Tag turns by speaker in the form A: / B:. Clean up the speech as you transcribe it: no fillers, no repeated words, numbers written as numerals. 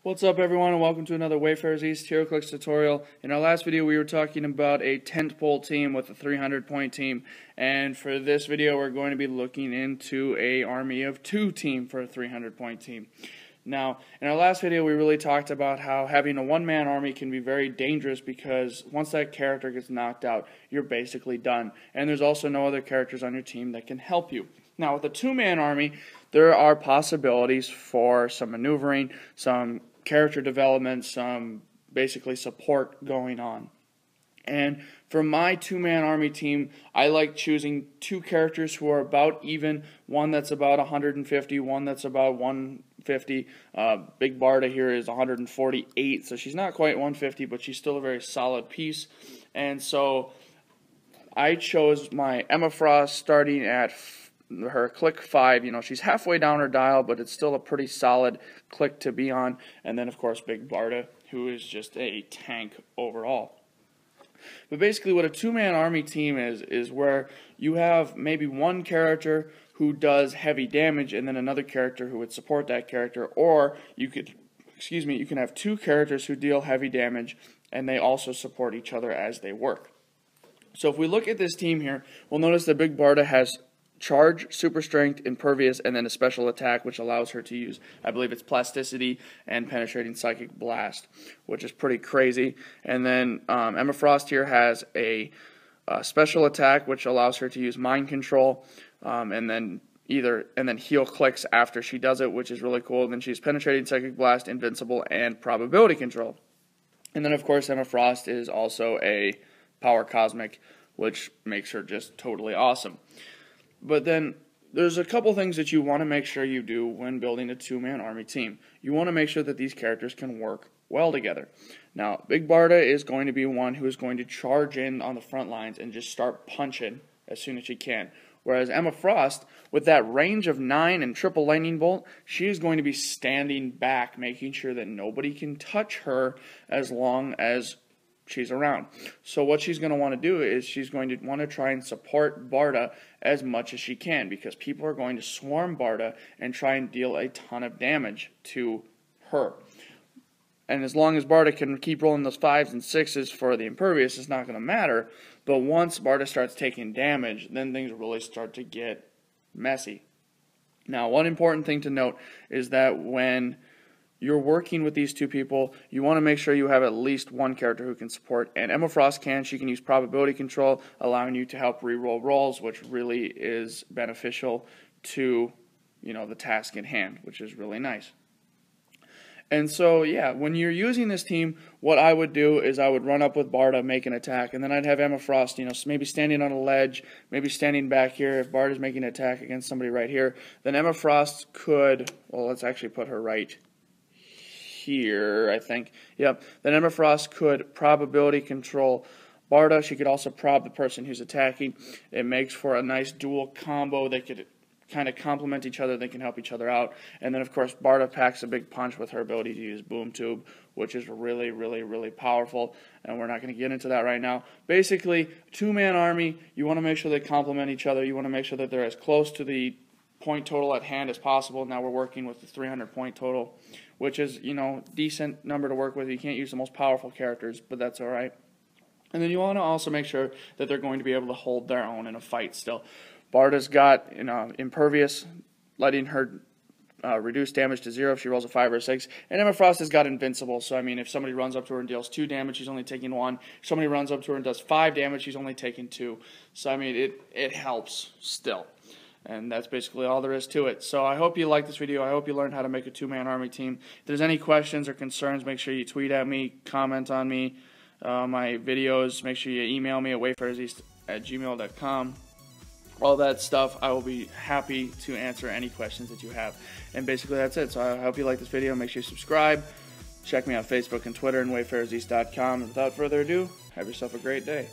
A: What's up everyone, and welcome to another Wayfarers East Heroclix tutorial. In our last video we were talking about a tentpole team with a 300-point team, and for this video we're going to be looking into a army of 2 team for a 300-point team. Now, in our last video we really talked about how having a one-man army can be very dangerous because once that character gets knocked out, you're basically done. And there's also no other characters on your team that can help you. Now, with a 2-man army, there are possibilities for some maneuvering, some character development, some basically support going on. And for my 2-man army team, I like choosing 2 characters who are about even, one that's about 150, one that's about 150. Big Barda here is 148, so she's not quite 150, but she's still a very solid piece. And so I chose my Emma Frost starting at her click 5. You know, she's halfway down her dial, but it's still a pretty solid click to be on. And then, of course, Big Barda, who is just a tank overall. But basically what a 2-man army team is where you have maybe one character who does heavy damage and then another character who would support that character, or you can have 2 characters who deal heavy damage and they also support each other as they work. So if we look at this team here, we'll notice that Big Barda has charge, super strength, impervious, and then a special attack which allows her to use, I believe it's plasticity and penetrating psychic blast, which is pretty crazy. And then Emma Frost here has a special attack which allows her to use mind control, and then heal clicks after she does it, which is really cool. And then she's penetrating psychic blast, invincible, and probability control. And then of course Emma Frost is also a power cosmic, which makes her just totally awesome. But then there's a couple things that you want to make sure you do when building a 2-man army team. You want to make sure that these characters can work well together. Now, Big Barda is going to be one who is going to charge in on the front lines and just start punching as soon as she can. Whereas Emma Frost, with that range of 9 and triple lightning bolt, she is going to be standing back, making sure that nobody can touch her as long as she's around. So what she's going to want to do is she's going to want to try and support Barda as much as she can, because people are going to swarm Barda and try and deal a ton of damage to her. And as long as Barda can keep rolling those 5s and 6s for the impervious, it's not going to matter. But once Barda starts taking damage, then things really start to get messy. Now, one important thing to note is that when you're working with these 2 people, you want to make sure you have at least one character who can support. And Emma Frost she can use probability control, allowing you to help re-roll rolls, which really is beneficial to, the task at hand, which is really nice. And so, yeah, when you're using this team, what I would do is I would run up with Barda, make an attack, and then I'd have Emma Frost, maybe standing on a ledge, maybe standing back here. If Barda's making an attack against somebody right here, then Emma Frost could, well, let's actually put her right here, I think. Yep. Then Emma Frost could probability control Barda. She could also prob the person who's attacking. It makes for a nice dual combo. They could kind of complement each other. They can help each other out. And then, of course, Barda packs a big punch with her ability to use Boom Tube, which is really, really, really powerful. And we're not going to get into that right now. Basically, 2-man army, you want to make sure they complement each other. You want to make sure that they're as close to the point total at hand as possible. Now we're working with the 300-point total, which is, decent number to work with. You can't use the most powerful characters, but that's all right. And then you want to also make sure that they're going to be able to hold their own in a fight still. Barda's got, impervious, letting her reduce damage to 0 if she rolls a 5 or a 6. And Emma Frost has got invincible, so I mean, if somebody runs up to her and deals 2 damage, she's only taking 1. If somebody runs up to her and does 5 damage, she's only taking 2. So I mean, it helps still. And that's basically all there is to it. So I hope you liked this video. I hope you learned how to make a 2-man army team. If there's any questions or concerns, make sure you tweet at me, comment on me, my videos. Make sure you email me at wayfarerseast@gmail.com. All that stuff, I will be happy to answer any questions that you have. And basically that's it. So I hope you liked this video. Make sure you subscribe. Check me out on Facebook and Twitter and wayfarerseast.com. And without further ado, have yourself a great day.